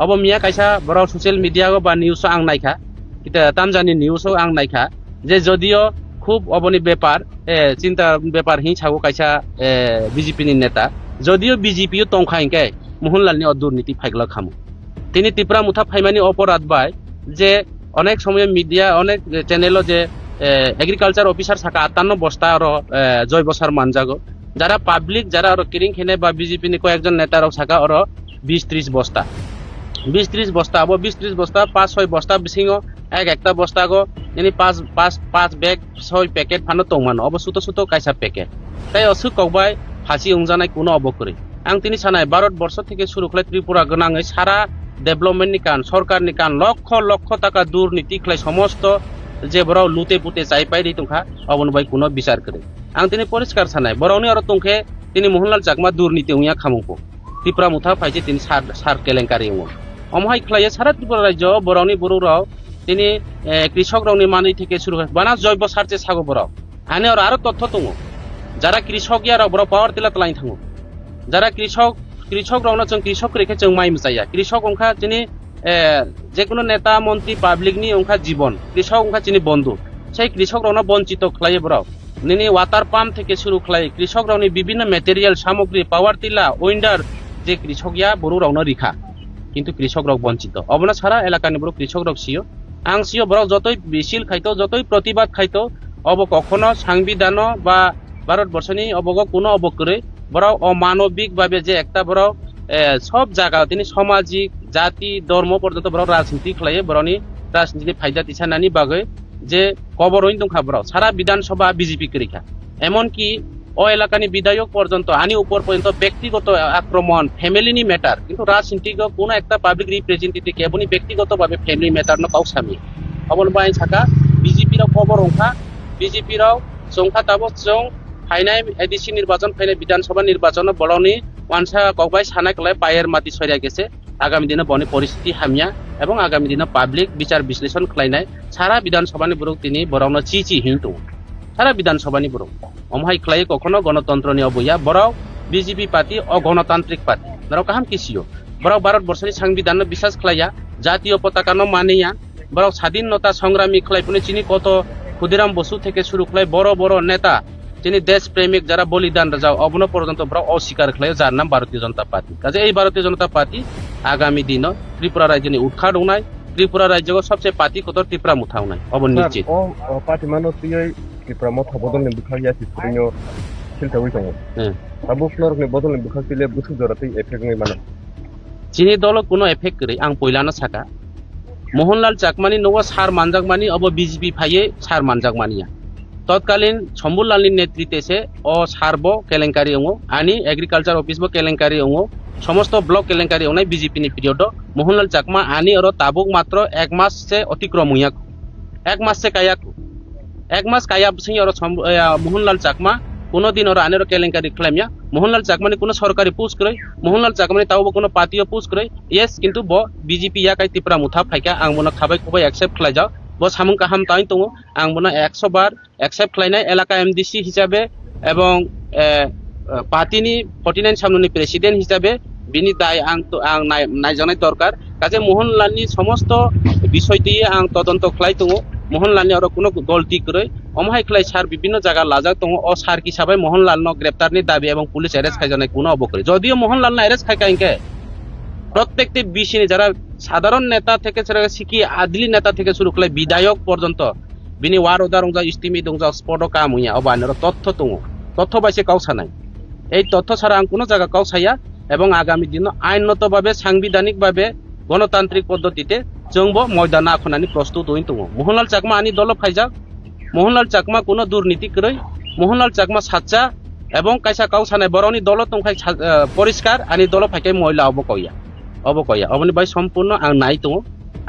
अब मिया कायसा बराव social media को बा न्यूज आं नायखा किता तामजानि न्यूज आं नायखा जे जदियो खूब अबनि बेपार चिंता बेपार हि छागो कायसा बीजेपी नि नेता जदियो बीजेपी तंखाइंके मोहनलालनि दुर्नीति फाइगला खामो তিনি ত্রিপুরা মুঠা ফাইমানি অপরাধ বাই যে অনেক সময় মিডিয়া অনেক চ্যানেলও যে এগ্রিকালচার অফিসার থাকা 58 বস্তা আর জৈব সার মানজাগো যারা পাবলিক যারা আর কিরিং খেনে বা বিজেপি নি কয়েকজন নেতারাও থাকা আর 20-30 বস্তা 20-30 বস্তা আবো 20-30 বস্তা 5-6 বস্তা বিসিংও একটা বস্তা গো এনি 5 ব্যাগ 6 প্যাকেট ফানো তংমানো অব সুতো সুতো কাইসা প্যাকেট তাই অসু কবাই ফাঁসি উংজানাই কোনো অবকরে आं तिनी सानाय भारतबर्ष থেকে শুরু করে ত্রিপুরা গনাङै সারা ডেভেলপমেন্ট नि कान सरकार नि कान लक्ष लक्ष टाका दुर्नीति खलाय समस्त जे बराव लुते पुते चाइपाय दै तुंखा अबन बाय कुनो विचार करे आं तिनी परिष्कार सानाय बरावनि आरो तुंखे तिनी मोहनलाल चाकमा दुर्नीति उया खामुखो ত্রিপুরা मुथा फाइजे तिनी सार केलेंकारि उङो अमहाय खलाय सारा ত্রিপুরা राज्य बरावनि बरुराव तिनी कृषक रावनि मानै থেকে শুরু করে बाना जैब सारचे सागो बराव आने आरो तथ्य दङो যারা কৃষক ইয়ারা বড় পাওয়ার তিলা তলাই थाङो যারা কৃষক রাওনা जों কৃষক রেখে जों माइ मसाया কৃষক अंखा जिनि जेकुनो नेता मंत्री पाब्लिक नि अंखा जीवन কৃষক अंखा जिनि बंधु সেই কৃষক রাওনা বঞ্চিত খলায়ে বড় নিনি ওয়াটার পাম্প থেকে শুরু খলায়ে কৃষক রাওনি বিভিন্ন ম্যাটেরিয়াল সামগ্রী পাওয়ার তিলা উইন্ডার যে কৃষক ইয়া বড় রাওনা রিখা কিন্তু কৃষক রাও বঞ্চিত অবনা সারা এলাকানি বড় কৃষক রাও সিও আং সিও বড় যতই বিশিল খাইতো যতই প্রতিবাদ খাইতো অব কখনো সংবিধান বা ভারতবর্ষনি অবগ কোনো অবকরে বড় অমানবিক ভাবে যে একটা বড় সব জায়গা তিনি সামাজিক জাতি ধর্ম পর্যন্ত বড় রাজনীতি খলায়ে বড়নি রাজনীতি ফায়দা তিছানানি বাগে যে কবরইন দংখা বড় সারা বিধানসভা বিজেপি করিখা এমন কি ও এলাকানি বিধায়ক পর্যন্ত আনি উপর পর্যন্ত ব্যক্তিগত আক্রমণ ফ্যামিলিনি ম্যাটার কিন্তু রাজনীতিক কোনো একটা পাবলিক রিপ্রেজেন্টেটিভ কে বনি ব্যক্তিগতভাবে ফ্যামিলি ম্যাটার ন কাউসামি অবল বাই থাকা বিজেপির খবর অংখা বিজেপির সংখ্যা তাবত जों फाइनाय एडिसि निर्वाचन फाइनाय विधानसभा निर्वाचन बड़नि वानसा कबाय सानाय कलाय पायर माति सरिया गेसे आगामी दिन बनि परिस्थिति हामिया एवं आगामी दिन पाब्लिक विचार विश्लेषण खलायनाय सारा विधानसभानि बुरुक तिनि बरावनो चिचि हिंतो सारा विधानसभानि बुरुक अमहाय खलाय कखनो गणतन्त्रनि अबया बराव बीजेपी पार्टी अगणतान्त्रिक पार्टी नराव काहाम किसियो बराव भारतबर्षनि संविधान বিশ্বাস खलाया জাতীয় পতাকা ন মানিয়া बराव স্বাধীনতা সংগ্রামী खलायफोरनि चिनि कत ক্ষুদিরাম বসু থেকে শুরু खलाय বড় বড় নেতা যিনি দেশ প্রেমিক যারা বলিদান যাও অবন পর্যন্ত বড় অস্বীকার খলায় যার নাম ভারতীয় জনতা পার্টি কাজে এই ভারতীয় জনতা পার্টি আগামী দিন ত্রিপুরা রাজ্যনি উৎখাত উনায় ত্রিপুরা রাজ্য সবচেয়ে পার্টি কত ত্রিপুরা মুথা উনায় অবন নিশ্চিত ও পার্টি মানো তুই ত্রিপুরা মুথা বদলনি বুখাইয়া সিস্টেমিও চিন্তা হই দङ সাবু ফ্লোরনি বদলনি বুখাইলে বুসু জরাতে এফেক্ট নাই মানে চিনি দল কোনো এফেক্ট করে আং পয়লানো সাকা মোহনলাল চাকমানি নवा সার মানজাকমানি অব বিজেপি ফাইয়ে সার মানজাকমানিয়া तत्कालीन शम्भुलालनि नेतृत्वे से ओ सारबो केलेंकारी अंगो आनी एग्रीकल्चर ऑफिस बो केलेंकारी अंगो समस्त ब्लॉक केलेंकारी अंगनाय बीजेपी नि पिरियड मोहनलाल चाकमा आनी और ताबुक मात्र 1 मास से अतिक्रम हुया 1 मास से काया सिंह और मोहनलाल चाकमा कोनो दिन और आनेर केलेंकारी क्लेमिया मोहनलाल चाकमानि कोनो सरकारी पोस्ट करे मोहनलाल चाकमानि ताबो कोनो पार्टीओ पोस्ट करे यस किंतु बो बीजेपी या काई टिप्रा मुथा फाइका आं मनो खाबाय खुबाय एक्सेप्ट खलाय जाओ बस हामुं काहाम ताइन दङ आं बनो 100 बार एक्सेप्ट खलायनाय एलाका एमडीसी हिसाबै एवं पार्टीनि 49 सामनुनि प्रेसिडेंट हिसाबै बिनि दाय आं नायजानाय दरकार काजे मोहनलालनि समस्त বিষয়টি आं तदন্ত खलाय दङ मोहनलालनि आरो कोनो गलती करे अमहाय खलाय सार विभिन्न जायगा लाजा दङ अ सार हिसाबै मोहनलालनो ग्रेप्तारनि दाबी एवं पुलिस अरेस्ट खायजानाय कोनो अबकरे যদিও मोहनलालनो अरेस्ट खायकाइंके প্রত্যেকটি বিশিনি যারা সাধারণ নেতা থেকে সিকি আদলি নেতা থেকে শুরু করে বিধায়ক পর্যন্ত বিনি ওয়ার ওদার রংজা ইস্টিমি দংজা স্পট কামুয়া অবানের তথ্য দङ তথ্য বাইসে কাউসানাই এই তথ্য ছাড়া আং কোনো জায়গা কাউসাইয়া এবং আগামী দিন আইনগতভাবে সাংবিধানিকভাবে গণতান্ত্রিক পদ্ধতিতে जोंबो ময়দানা আখনানি প্রস্তুত হই দङ মোহনলাল চাকমা আনি দল ফাইজা মোহনলাল চাকমা কোনো দুর্নীতি করে মোহনলাল চাকমা সাচ্চা এবং কাইসা কাউসানাই বরনি দল তংখাই পরিষ্কার আনি দল ফাইকাই মহিলা অবকয়া অবনি বাই সম্পূর্ণ आं नाय दङ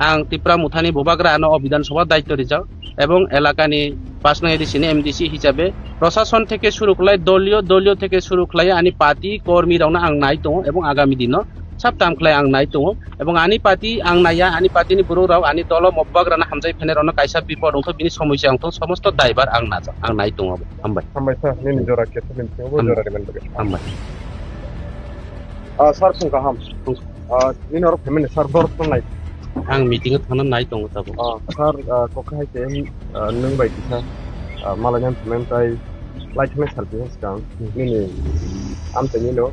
आं ত্রিপুরা মুথানি ভূভাগরা আনো বিধানসভা দায়িত্ব রিজাও এবং এলাকানি 5 নং এডিসিনি এমডিসি হিসাবে প্রশাসন থেকে শুরু করে দলীয় থেকে শুরু করে আনি পার্টি কর্মী রাওনা आं नाय दङ এবং আগামী দিন সাবতাম খলাই आं नाय दङ এবং আনি পার্টি आं नाया आनि पार्टीनि बुरु राव आनि दल मब्बाग्राना हामजाय फेनेरावनो कायसा बिपद अंथ बिनि समस्या अंथ समस्त दायबार आं नाय दङ हामबाय सार नि जरा केसनि जरा रिमेन्ड हामबाय sir soon काहाम ini orang family server naik. ang meeting thanan nai tong tabo Sar kokah ke nung baik bisa malah yang pemain tai like me salpi sekarang ini am tanya lo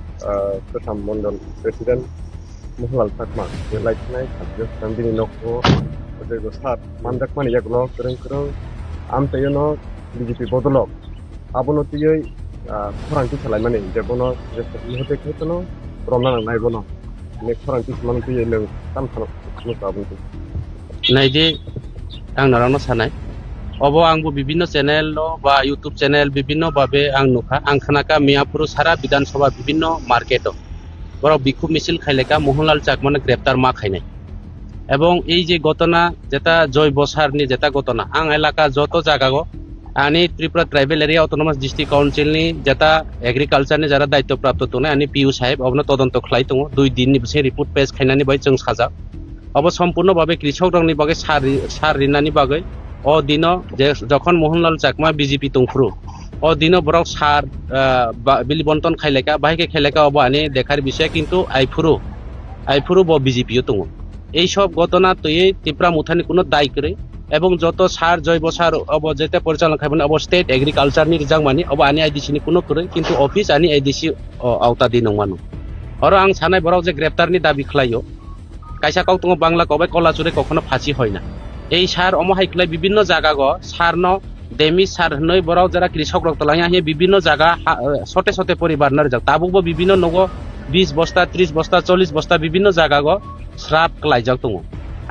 ketam mondol presiden Mohanlal Sakma yang like naik salpi sekarang ini noko itu sar mandak mana ya kalau kereng am tanya no BJP bodolok abono tiyo orang tu selain mana jadi bono jadi hotek itu no romlan naik bono next orang tu selain tiyo leng tam sanok nai je ang narano sanai obo angbo bibinno channel lo ba YouTube channel bibinno babe ang nukha ang khanaka miapuru sara bidan sabha bibinno marketo boro biক্ষোভ মিছিল খাইলেকা মোহনলাল চাকমানে গ্রেপ্তার মা খাইনাই এবং এই যে ঘটনা যেটা জয় বসারনি যেটা ঘটনা আং এলাকা যত জায়গাগো আনি Tripura tribal area autonomous district কাউন্সিলনি যেটা এগ্রিকালচারনি যারা দায়িত্বপ্রাপ্ত তনে আনি পিউ সাহেব অবনো তদন্ত খাই দङ 2 দিননি বসে রিপোর্ট পেশ খাইনানি বাই जों সাজা অব সম্পূর্ণভাবে কৃষক রংনি বাগে সার রিনানি বাগে অ দিন যে যখন মোহনলাল চাকমা বিজেপি তংফ্রু অ দিন বরক সার বিলি বন্টন খাইলেকা বাহিকে খেলেকা অব আনি দেখার বিষয় কিন্তু আইফুরু ব বিজেপিও দङ এই সব ঘটনা তৈ ত্রিপুরা মুথানি কোনো দায় করে এবং যত সার জৈব সার অব যেতে পরিচালনা খাইবেন অব স্টেট এগ্রিকালচার নি জাংমানি অব আনি আইডিসি নি কোনো করে কিন্তু অফিস আনি আইডিসি আওতা দি নংমানো আর আং সানাই বরক যে গ্রেপ্তারনি দাবি খাইও কাইসা কাউ দङ বাংলা কবে কলাচুরে কখনো ফাঁসি হয় না এই সার অমহাইকলাই বিভিন্ন জায়গা গ সার ন দেমি সার নই বরক যারা কৃষক রক্তলাই আহি বিভিন্ন জায়গা সতে সতে পরিবার নার যাক তাবুকবো বিভিন্ন নগ 20 বস্তা 30 বস্তা 40 বস্তা বিভিন্ন জায়গা গ শ্রাপ ক্লাইজাক দङ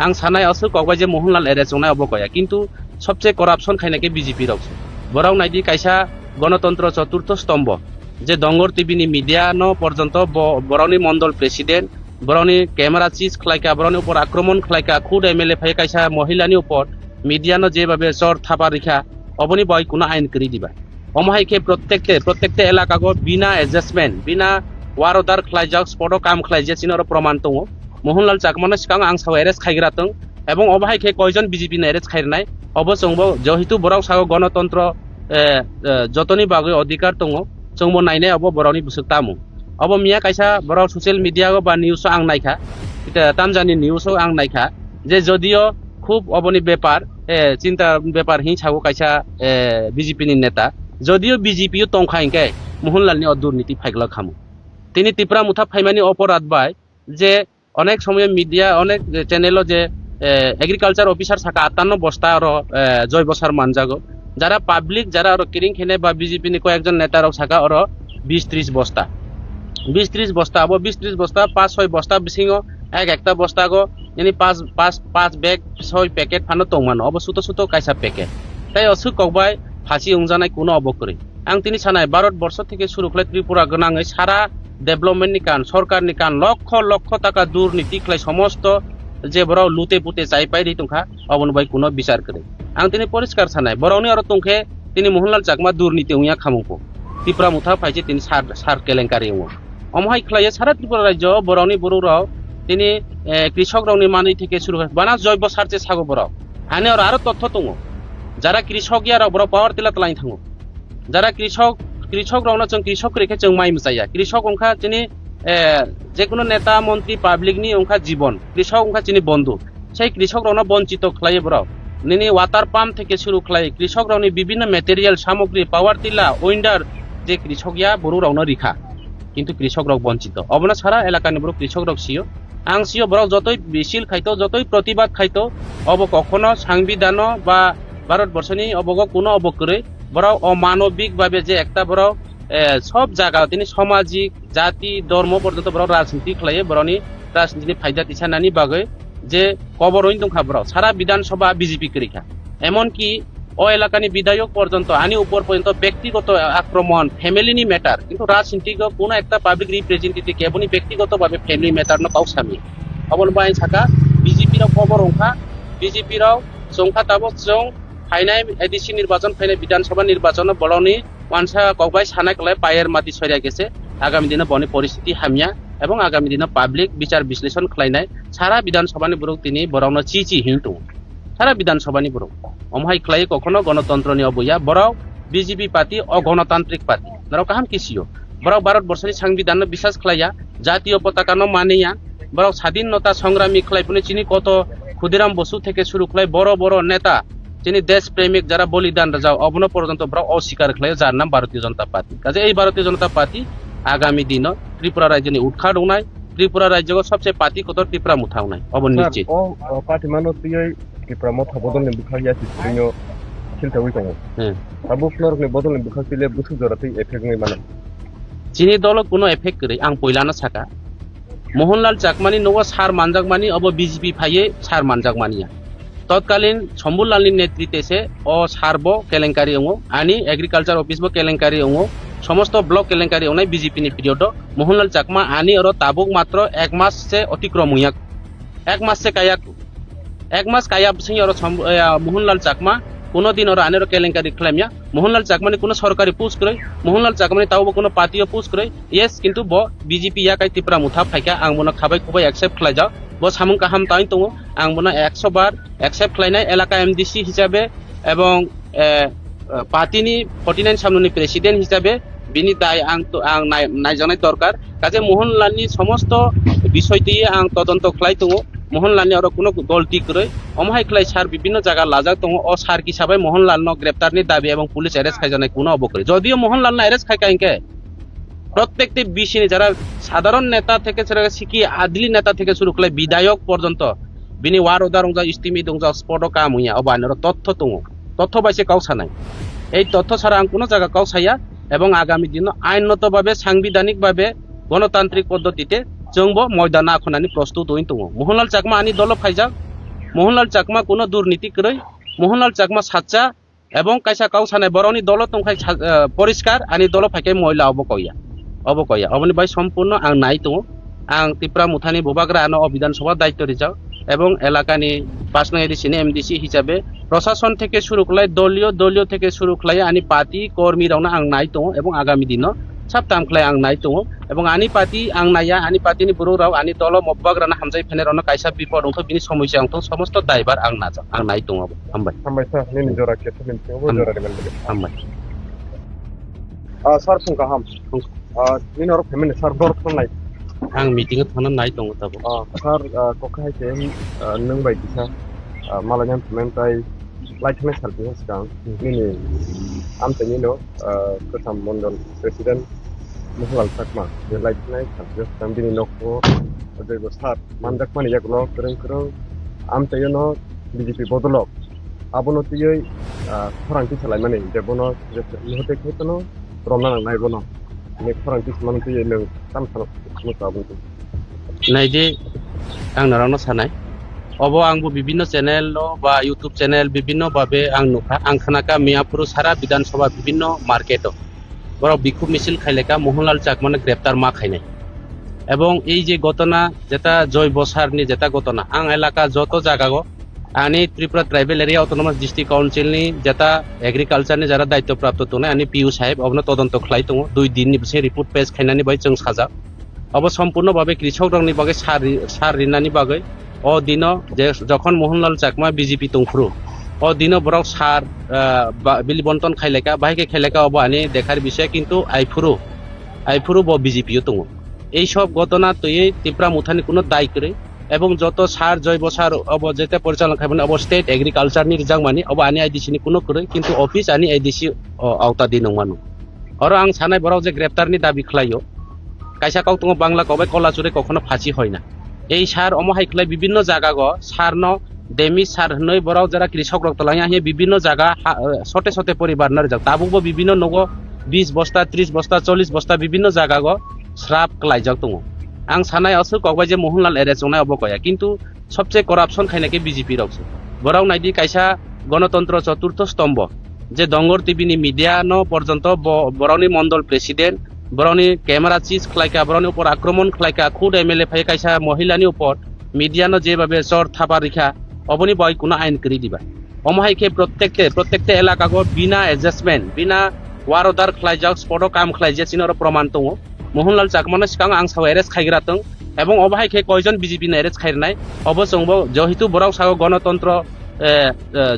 आं सानाय असु कबाय जे मोहनलाल एरेस्ट जनाय अबकया किंतु सबसे करप्शन खाइनाके बीजेपी रक्स बराव नाइदि काइसा गणतंत्र चतुर्थ स्तंभ जे दंगर टीवी नि मीडिया न पर्यंत बरावनि मंडल प्रेसिडेंट बरावनि कैमरा चीज खलाइका बरावनि ऊपर आक्रमण खलाइका खुद एमएलए फाय काइसा महिलानि ऊपर मीडिया न जेबाबे चर थापा रिखा अबनि बाय कुना आइन करि दिबा अमहाइके प्रत्येकते एलाका गो बिना एडजस्टमेंट बिना वारदार खलाइजाक स्पटो काम खलाइजे चिनर प्रमाण दङ मोहनलाल चाकमानो सिगां आं साव एरेस्ट खाइग्राथों एबं अबाहायखे कयजन बीजेपी ने एरेस्ट खाइरनाय अब जोंबो जहितु बराव साव गणतंत्र जतनि बागै अधिकार दङ जोंबो नायनाय अब बरावनि बुसुकतामु अब मिया काइसा बराव ससियेल मीडिया बा निउस आं नायखा तामजानि निउस आं नायखा जे जदियो खूब अबनि बेपार चिंता बेपार हि छागो काइसा बीजेपी नि नेता जदियो बीजेपी तंखाइनके मोहनलालनि दुर्नीति फाइगला खामु तिनि ত্রিপুরা मुथा फाइमानि अपराध बाय जे অনেক সময় মিডিয়া অনেক চ্যানেলও যে এগ্রিকালচার অফিসার থাকা 58 বস্তা আর জৈব সার মানজাগো যারা পাবলিক যারা আর কিরিং খেনে বা বিজেপি নি কয়েকজন নেতারও থাকা আর 20-30 বস্তা 20-30 বস্তা আবো 20-30 বস্তা 5-6 বস্তা বিসিংও একটা বস্তা গো yani 5 ব্যাগ 6 প্যাকেট ফানো তংমানো অব সুতো সুতো কাইসা প্যাকেট তাই অসু কবাই ফাঁসি উংজানাই কোনো অবকরে आं तिनी सानाय भारतबर्ष থেকে শুরু করে ত্রিপুরা গনাঙে সারা डेभलपमेंट नि कान सरकार नि कान लक्ष लक्ष टाका दुर्नीति खलाय समस्त जे बराव लुते पुते चाइ पाइ तुंखा अबन बाय कुनो विचार करे आं तिनी परिष्कार सानाय बरावनि आरो तुंखे तिनी मोहनलाल चाकमा दुर्नीति उया खामुको ত্রিপুরা मुथा फाइजे तिनी सार केलेंकारि उया अमहाय खलाय सारा ত্রিপুরা राज्य बरावनि बरुराव तिनी कृषक रावनि मानि থেকে শুরু করে বানা জৈব সারচে সাগো बराव आने आरो तथ्य दङ যারা কৃষক ইয়ার बराव पावर टिला तलाइ थाङो যারা কৃষক রাवना जों কৃষক रेखे जों माइ मसाया কৃষক अंखा चिनि जे कोनो नेता मंत्री पाब्लिक नि अंखा जीवन কৃষক अंखा चिनि बंधु সেই কৃষক রাवना বঞ্চিত खलाय बराव निनि वाटार पाम्प থেকে শুরু खलाय কৃষক রাवनि বিভিন্ন ম্যাটেরিয়াল সামগ্রী পাওয়ার টিলা উইন্ডার যে কৃষক ইয়া বড় রাवना রিখা কিন্তু কৃষক রাव বঞ্চিত অবনা সারা এলাকাनि বড় কৃষক রাव সিও आं सियो बराव যতই বিশিল খাইতো যতই প্রতিবাদ খাইতো অব কখনো সংবিধান বা ভারতবর্ষনি অবগ কোনো অবকরে বড় অমানবিক ভাবে যে একটা বড় সব জায়গা তিনি সামাজিক জাতি ধর্ম পর্যন্ত বড় রাজনীতি খাইয়ে বড়নি রাজনীতি ফায়দা তিছানানি বাগে যে কবরইন দংখা বড় সারা বিধানসভা বিজেপি করিখা এমনকি ও এলাকানি বিধায়ক পর্যন্ত আনি উপর পর্যন্ত ব্যক্তিগত আক্রমণ ফ্যামিলিনি ম্যাটার কিন্তু রাজনীতিক কোনো একটা পাবলিক রিপ্রেজেন্টেটিভ কেবনি ব্যক্তিগতভাবে ফ্যামিলি ম্যাটার ন কাউসামি অবন বাই থাকা বিজেপির খবর অংখা বিজেপির সংখ্যা তাবক जों फाइनाय एडिसि निर्वाचन फाइनाय विधानसभा निर्वाचन बलनि मानसा कबाय सानाय कलाय पायर माति सरिया गेसे आगामी दिन बनि परिस्थिति हामिया एवं आगामी दिन पाब्लिक विचार विश्लेषण खलायनाय सारा विधानसभानि बरक तिनि बरावनो चिचि हिंतु सारा विधानसभानि बरक अमहाय खलाय कखनो गणतंत्रनि अबया बराव बीजेपी पार्टी अगणतांत्रिक पार्टी नराव काहाम किसियो बराव भारतबर्षनि संविधान विश्वास खलाया जातीय पताका न मानिया বরং স্বাধীনতা সংগ্রামী খাইপুনি চিনি কত ক্ষুদিরাম বসু থেকে শুরু খাই বড় বড় নেতা যিনি দেশ প্রেমিক যারা বলিদান যাও অবন পর্যন্ত অস্বীকার খাই যার নাম ভারতীয় জনতা পার্টি কাজে এই ভারতীয় জনতা পার্টি আগামী দিন ত্রিপুরা রাজ্যনি উৎখাট নাই ত্রিপুরা রাজ্য সবচেয়ে পাতি কত ত্রিপুরা মুথাও নাই অবন নিশ্চিত ও পার্টি মানো তুই ত্রিপুরা মথা বদলনি বুখাইয়া সিস্টেমিও চিন্তা হই দङ আবু ফ্লোরনি বদলনি বুখাইলে বুসু জরাতে এফেক্ট নাই মানে চিনি দল কোনো এফেক্ট করে আং পয়লানো সাকা মোহনলাল চাকমানি নব সার মানজাকমানি অব বিজেপি ফাইয়ে সার মানজাকমানিয়া তৎকালীন শম্ভুলালনি নেতৃত্বে ও সারব কেলেঙ্কারি অঙ্গ আনি এগ্রিকালচার অফিস কেলেঙ্কারি অঙ্গ সমস্ত ব্লক কেলেঙ্কারি অঙ্গাই বিজেপি নি পিরিয়ড মোহনলাল চাকমা আনি আর তাবুক মাত্র 1 মাস সে অতিক্রম হইয়া 1 মাস সে কায়াক 1 মাস কায়াব সিং আর মোহনলাল চাকমা কোনোদিন ওরা আনের কেলেঙ্কারি খেলামিয়া মোহনলাল চাকমানি কোনো সরকারি পুশ করে মোহনলাল চাকমানি তাও কোনো পার্টিও পুশ করে ইয়েস কিন্তু ব বিজেপি ইয়াকাই ত্রিপুরা মুথা ফাইকা আং মনে খাবাই খুবাই একসেপ্ট খাই যাও ব সামুং কাহাম তাই দङ আং মনে 100 বার একসেপ্ট খাইনাই এলাকা এমডিসি হিসাবে এবং পার্টিনি 49 সামনুনি প্রেসিডেন্ট হিসাবে বিনি দায় আং নাইজানাই দরকার কাজে মোহনলালনি সমস্ত বিষয়টি আং তদন্ত খাই দङ মোহনলালনি আর কোনো গলতি করে অমহাই খাই সার বিভিন্ন জায়গা লাজাক দङ ও সার হিসাবে মোহনলাল গ্রেপ্তারনি দাবি এবং পুলিশ অ্যারেস্ট খাইজানাই কোনো অবকরে যদিও মোহনলাল অ্যারেস্ট খাইকাইকে প্রত্যেকটি বিষয় যারা সাধারণ নেতা থেকে শিখি আদলি নেতা থেকে শুরু করে বিধায়ক পর্যন্ত বিনি ওয়ার ওদার রংজা ইস্তিমি দংজা স্পট কাম হইয়া অবানের তথ্য দङ তথ্য বাইসে কাউসা নাই এই তথ্য ছাড়া আং কোনো জায়গা কাউসাইয়া এবং আগামী দিন আইনগতভাবে সাংবিধানিকভাবে গণতান্ত্রিক পদ্ধতিতে जोंबो मयदान आखनानि प्रस्तुत होइन दङ मोहनलाल चाकमा आनि दल फाइजाक मोहनलाल चाकमा कोनो दुर्नीति करै मोहनलाल चाकमा साच्चा এবং কাইসা কাউসানাই বরনি দল তংখাই পরিষ্কার আনি দল ফাইকাই ময়লা অবকয়া অবনি বাই সম্পূর্ণ আং নাই দङ আং ত্রিপুরা মুথানি বুবাগ্রা আনো বিধানসভা দায়িত্ব রিজাও এবং এলাকানি 5 নং এডিসিনি এমডিসি হিসাবে প্রশাসন থেকে শুরু করে দলীয় থেকে শুরু করে আনি পার্টি কর্মী রাউনা আং নাই দङ এবং আগামী দিন সাবতাম খাই आं नाय दङ এবং আনি পার্টি आं नाया आनि पार्टीनि बर' राव आनि दल मब्बाग्राना हामजाय फेनेरावनो कायसा बिपद दंथ बिनि समस्या आंथ समस्त दायबार आं नाजा आं नाय दङ हामबाय सार नि जरा केथ मिनथिङो जरा देमन हामबाय सार फुंका हाम नि नर फेमिनि सार दर थनाय आं मिटिं थाना नाय दङ ताबो सार कखायसे नों बायदिसा मालायाम फेमेन्टाय लाइथनाय सालनि सिगां नि आमतेनिनो प्रथम मण्डल प्रेसिडेन्ट मोहनलाल चाकमा बे लाइथनाय सालनि सिगां बिनि नखो जयगो सार मानजाकमानि यागनो गोरों आमतेनो बिजेपि बदलक आबनो तियै फरांथि सालायमानि जेबनो नहते खेतनो रमना नायबनो ने फरांथि सालायमानि तियै नों सामसानो मुताबो नायदे आं नारावनो सानाय अब आंबो विभिन्न चैनल बा यूट्यूब चैनल विभिन्न भावे आं नुखा आं खोनाका मियापुर सारा विधानसभा विभिन्न मार्केट बर बिक्षोभ मिছিল खाइलेका मोहनलाल चाकमाने ग्रेप्तार मा खाइनाय এবং এই যে ঘটনা যেটা জয় বসারনি যেটা ঘটনা আং এলাকা যত জায়গাগো আনি Tripura tribal area autonomous district কাউন্সিলনি যেটা এগ্রিকালচারনি যারা দায়িত্বপ্রাপ্ত তনে আনি পিউ সাহেব অবন তদন্ত খাই দङ 2 দিনनि बसे रिपोर्ट पेज खाइनानि बाय जों साजा अब सम्पूर्ण भावे कृषक रंनि बागै सार रिनानि बागै ও দিন যে যখন মোহনলাল চাকমা বিজেপি তংফ্রু ও দিন বরক সার বিল বন্টন খাইলেকা বাহিকে খেলেকা অব আনি দেখার বিষয় কিন্তু আইফুরু ব বিজেপিও দङ এই সব ঘটনা তৈরি ত্রিপুরা মুথানি কোনো দায় করে এবং যত সার জৈব সার অব যেতে পরিচালনা খাইবেন অব স্টেট এগ্রিকালচার নি রিজাংমানি অব আনি আইডিসি নি কোনো করে কিন্তু অফিস আনি আইডিসি আওতা দি নংমানো আর আং সানাই বরক যে গ্রেপ্তারনি দাবি খাইयो কাইসা কাউ দङ বাংলা কবে কলাচুরে কখনো ফাঁসি হয় না এই সার অমহাইকলাই বিভিন্ন জায়গা গো সার ন ডেমি সার নই বড় যারা কৃষক রক্তলাই আহি বিভিন্ন জায়গা ছোটে ছোটে পরিবার না যাক তাবুকবো বিভিন্ন নগ 20 বস্তা 30 বস্তা 40 বস্তা বিভিন্ন জায়গা গো শ্রাপ ক্লাইজাক দङ आं सानाय असु कबाय जे मोहनलाल एरेस्ट जनाय अबकया किंतु सबसे करप्शन खाइनाके बीजेपी रक्स बराव नाइदि कायसा गणतंत्र चतुर्थ स्तंभ जे दंगर टीवी नि मीडिया न पर्यंत बरावनि मंडल प्रेसिडेंट बरावनि कैमरा चीज खलायका बरावनि ऊपर आक्रमण खलायका खुद एमएलए फाय कायसा महिलानि ऊपर मीडिया न जेबाबे चर थापा रिखा अबनि बाय कुना आइन करि दिबा अमहायके प्रत्येकते इलाका को बिना एडजस्टमेंट बिना वारदार खलायजाक स्पट काम खलायजे चिनर प्रमाण दङ मोहनलाल चाकमानो सिगां आं साव एरेस्ट खाइग्राथों এবং অবহাইকে কয়জন বিজেপি এরেস্ট খাইরনাय অবসংব যেহেতু বরাव साव गणतंत्र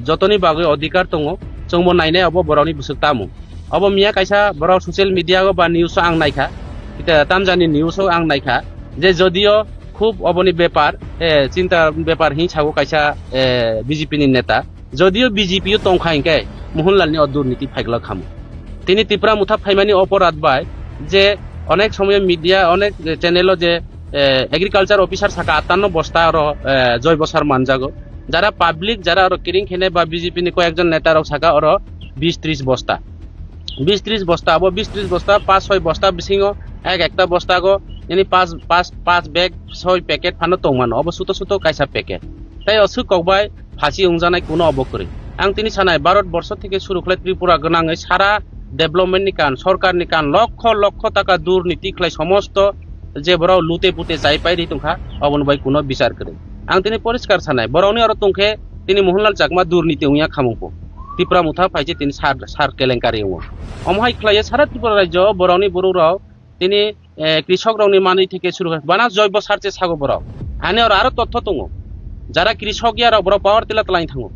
जतनि बागै अधिकार दङ जोंबो नायनाय अब बरावनि बुसुकतामु अब मिया कायसा बराव ससियेल मिडिया बा निउस आं नायखा तामजानि निउस आं नायखा जे जदियो খুব অবনি ব্যাপার চিন্তা ব্যাপার হি ছাগো কাইসা বিজেপি ni নেতা যদিও বিজেপিও তংখাইকে মোহনলালনি দুর্নীতি ফাইগলা খামো তিনি ত্রিপুরা মুথা ফাইমানি অপরাধ বাই যে অনেক সময় মিডিয়া অনেক চ্যানেলও যে এগ্রিকালচার অফিসার থাকা 58 বস্তা আর জৈব সার মানজাগো যারা পাবলিক যারা আর কিরিং খেনে বা বিজেপি নি কয়েকজন নেতারও থাকা আর 20-30 বস্তা 20-30 বস্তা আবো 20-30 বস্তা 5-6 বস্তা বিসিংও একটা বস্তা গো yani 5 বেগ 6 প্যাকেট ফানো তংমানো অব সুতো সুতো কাইসা প্যাকেট তাই অসু কবাই ফাঁসি উংজানাই কোনো অবকরে आं তিনি সানাই ভারতবর্ষ থেকে শুরু করে ত্রিপুরা গনাঙে সারা ডেভেলপমেন্টনি কান সরকারনি কান লক্ষ লক্ষ টাকা দুর্নীতি খাই সমস্ত যে বড় লুতে পুতে যাই পাই তুমখা অবন ভাই কোনো বিচার করে आं তিনি পরিষ্কার সানাই বড়নি আর তুমখে তিনি মোহনলাল চাকমা দুর্নীতি উইয়া খামুকো ত্রিপুরা মুথা ফাইছে তিনি সার কেলেঙ্কারি উও অমহাই খাইয়ে সারা ত্রিপুরা রাজ্য বড়নি বড়ুরাও তিনি কৃষক রাউনি মানি থেকে শুরু করে বানা জৈব সারচে সাগো বড় আনে আর আরো তথ্য তুঙ্গো যারা কৃষক ইয়ার বড় পাওয়ার তিলা তলাই থাঙ্গো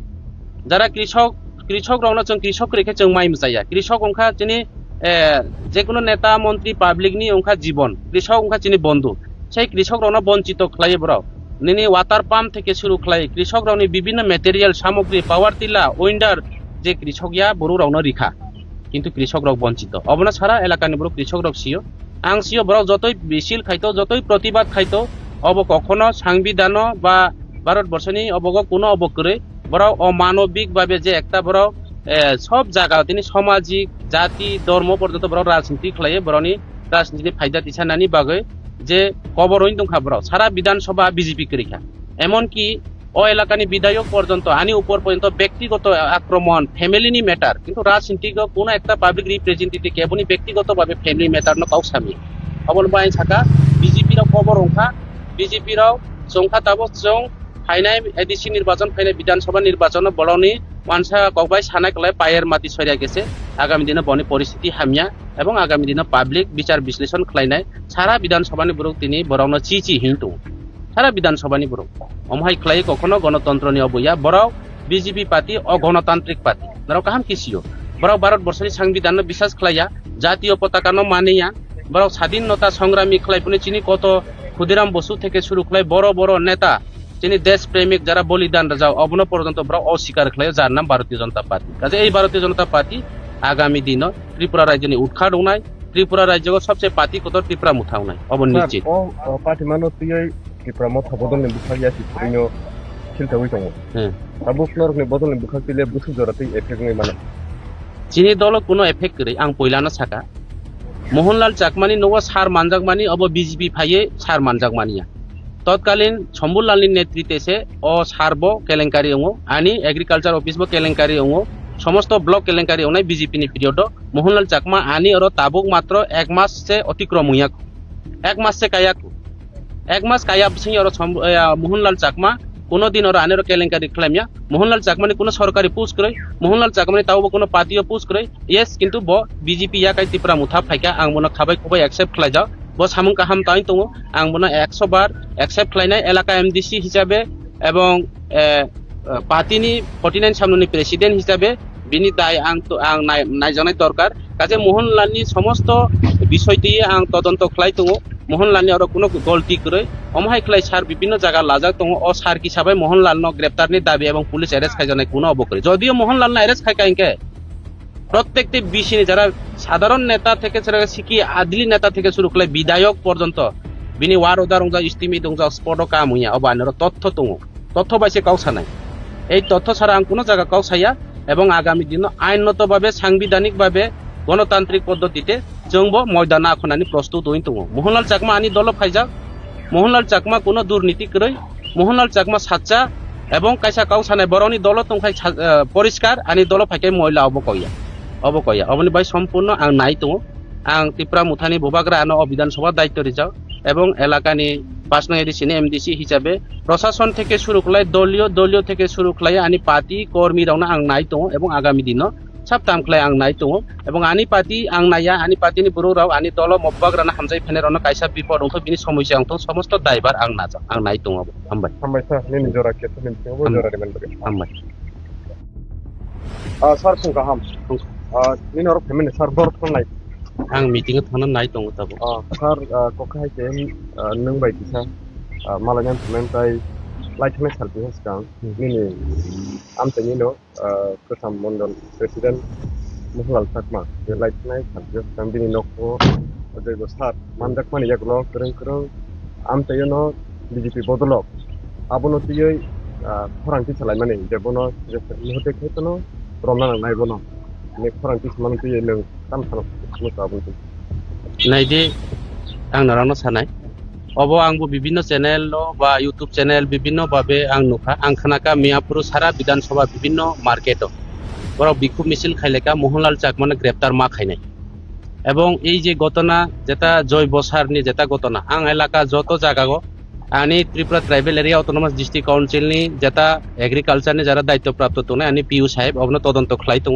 যারা কৃষক রাউনা जों কৃষক রেখে जों মাই মজাইয়া কৃষক অংখা যিনি যে কোনো নেতা মন্ত্রী পাবলিক নি অংখা জীবন কৃষক অংখা যিনি বন্ধু সেই কৃষক রাউনা বঞ্চিত খাইয়ে বড় নিনি ওয়াটার পাম্প থেকে শুরু খাই কৃষক রাউনি বিভিন্ন ম্যাটেরিয়াল সামগ্রী পাওয়ার তিলা উইন্ডার যে কৃষক ইয়া বড় রাউনা রিখা কিন্তু কৃষক রাও বঞ্চিত অবনা সারা এলাকানি বড় কৃষক রাও সিও आं सियो बराव যতই বিশিল খাইতো যতই প্রতিবাদ খাইতো অব কখনো সাংবিধান বা ভারতবর্ষনি অবগ কোনো অবকরে বরাও অমানবিক ভাবে যে একটা বরাও সব জায়গা তিনি সামাজিক জাতি ধর্ম পর্যন্ত বরাও রাজনীতি খাইয়ে বরানি রাজনীতি ফায়দা তিছানানি বাগে যে কবর হইন দংখা বরাও সারা বিধানসভা বিজেপি করিখা এমনকি ও এলাকানি বিধায়ক পর্যন্ত আনি উপর পর্যন্ত ব্যক্তিগত আক্রমণ ফ্যামিলিনি ম্যাটার কিন্তু রাজনীতিক কোনো একটা পাবলিক রিপ্রেজেন্টেটিভ কেবনি ব্যক্তিগতভাবে ফ্যামিলি ম্যাটার ন কাউসামি অবন বাই থাকা বিজেপি রাও খবর অংখা বিজেপি রাও সংখ্যা তাবক जों ফাইনাই এডিসি নির্বাচন ফাইনাই বিধানসভা নির্বাচন বলনি মানসা কবাই সানাই কলাই পায়ের মাটি সরিয়া গেছে আগামী দিনে বনি পরিস্থিতি হামিয়া এবং আগামী দিনে পাবলিক বিচার বিশ্লেষণ খাইনাই সারা বিধানসভানি বরক তিনি বরাউনো চিচি হিন্তু সারা বিধানসভানি বরক অমহাই খাই কখনো গণতন্ত্রনি অবইয়া বরাও বিজেপি পার্টি অগণতান্ত্রিক পার্টি নরাও কাহাম কিসিও বরাও ভারতবর্ষনি সংবিধান বিশ্বাস খাইয়া জাতীয় পতাকানো মানিয়া বরাও স্বাধীনতা সংগ্রামী খাইপুনি চিনি কত ক্ষুদিরাম বসু থেকে শুরু খাই বড় বড় নেতা যিনি দেশপ্রেমিক যারা বলিদান যাও অবন পর্যন্ত বড় অস্বীকার খাই যার নাম ভারতীয় জনতা পার্টি কাজে এই ভারতীয় জনতা পার্টি আগামী দিন ত্রিপুরা রাজ্যনি উৎখাট উনাই ত্রিপুরা রাজ্য সবচেয়ে পার্টি কত ত্রিপুরা মুথা উনাই অবন নিশ্চিত ও পার্টি মানো তুই ত্রিপুরা মুথা বদলনি বুখাইয়া সিনো চিন্তা হই দङ আবু ফ্লোরনি বদলনি বুখাইলে বুসু জরাতে এফেক্ট নই মানে চিনি দল কোনো এফেক্ট করে आं পয়লানো সাকা মোহনলাল চাকমানি নও সার মানজাকমানি অব বিজেপি ফাইয়ে সার মানজাকমানিয়া তৎকালীন শম্ভুলালনি নেতৃত্বে সে ও সারব কেলেঙ্কারি অঙ্গ আনি এগ্রিকালচার অফিস বো কেলেঙ্কারি অঙ্গ সমস্ত ব্লক কেলেঙ্কারি অঙ্গাই বিজেপি নি পিরিয়ড মোহনলাল চাকমা আনি আর তাবুক মাত্র 1 মাস সে অতিক্রম হইয়া 1 মাস সে কায়াকু 1 মাস কায়া সিং আর মোহনলাল চাকমা কোনোদিন আর আনের কেলেঙ্কারি খালামিয়া মোহনলাল চাকমানি কোনো সরকারি পুশ করে মোহনলাল চাকমানি তাও কোনো পার্টিও পুশ করে ইয়েস কিন্তু ব বিজেপি ইয়া কাই ত্রিপুরা মুথা ফাইকা आं মনে খাবাই খুবাই অ্যাকসেপ্ট খালাই যাও ব সামুং কাহাম তাই দङ आं মনে 100 বার অ্যাকসেপ্ট খালাইনাই এলাকা এমডিসি হিসাবে এবং পার্টিনি 49 সামনুনি প্রেসিডেন্ট হিসাবে বিনি দায় आं নাইজানাই দরকার কাজে মোহনলালনি সমস্ত বিষয়টি आं তদন্ত খালাই দङ মোহনলালনি আর কোনো গলতি করে অমহাই খাই সার বিভিন্ন জায়গা লাজাক দङ ও সার হিসাবে মোহনলাল ন গ্রেপ্তারনি দাবি এবং পুলিশ অ্যারেস্ট খাইজানাই কোনো অবকরে যদিও মোহনলাল না অ্যারেস্ট খাই কাইকে প্রত্যেকটি বিশিনি যারা সাধারণ নেতা থেকে শিখি আদলি নেতা থেকে শুরু করে বিধায়ক পর্যন্ত বিনি ওয়ার ওদার রংজা ইস্তিমি দংজা স্পট কাম হইয়া অবানের তথ্য দङ তথ্য বাইছে কাউসা নাই এই তথ্য ছাড়া आं কোনো জায়গা কাউসাইয়া এবং আগামী দিন আইনগতভাবে সাংবিধানিকভাবে গণতান্ত্রিক পদ্ধতিতে जोंबो ময়দান আখনানি প্রস্তুত হই দङ মোহনলাল চাকমা আনি দল ফাইজাক মোহনলাল চাকমা কোনো দুর্নীতি করে মোহনলাল চাকমা সাচ্চা এবং কাইসা কাউসানাই বরনি দল তংখাই পরিষ্কার আনি দল ফাইকাই ময়লা অবকইয়া অবনি বাই সম্পূর্ণ आं নাই দङ आं ত্রিপুরা মুথানি ববাগ্রা আনো বিধানসভা দায়িত্ব রিজাও এবং এলাকানি 5 নং এডিসি এমডিসি হিসাবে প্রশাসন থেকে শুরু করে দলীয় থেকে শুরু করে আনি পার্টি কর্মী রাউনা आं নাই দङ এবং আগামী দিন সাবতাম খাই आं নাই দङ এবং আনি পার্টি आं নাইয়া আনি পার্টিনি বড় রাव আনি দল মব্বাগ্রানা হামজাই ফেনেরनो কাইসা বিপদ অংथ বিনি সমস্যা অংथ সমস্ত দায়ভার आं নাজা आं নাই দङ हामबाय স্যার নিনি জরা কেতে নিনি জরা রেমেন বগে हामबाय স্যার কোন কাহাম নিনি আর ফেমিনি স্যার বড় কোন নাই आं मिटिंग थाना नाय दङ ताबो স্যার কখাইতে নং বাयदिसा malah nyampemen tai laithane salpi haskang nini amtani no Kesam Mondol Presiden Mohanlal Sakma be laithane salpi haskang bini nokko ojogo sat manjak mani yakulo kereng amtayo no BJP bodolok abono tiyoi khorangti salaimani jebono muhote khaitono romna naibono ne khorangti samanu tiyoi nang tam thano musabunti নাইদে আং নারানো সানাই of আংবো বিভিন্ন channel বা YouTube channel বিভিন্ন ভাবে আং নুখা আং খানাকা মিয়াপুর সারা বিধানসভা বিভিন্ন market বড় বিক্ষোভ মিছিল খাইলেকা মোহনলাল চাকমানে গ্রেপ্তার মা খাইনাই এবং এই যে ঘটনা যেটা জয় বসারনি যেটা ঘটনা আং এলাকা যত জায়গা আনি Tripura tribal area autonomous district কাউন্সিলনি যেটা এগ্রিকালচারনি যারা দায়িত্বপ্রাপ্ত তনে আনি পিউ সাহেব অবন তদন্ত খাই দङ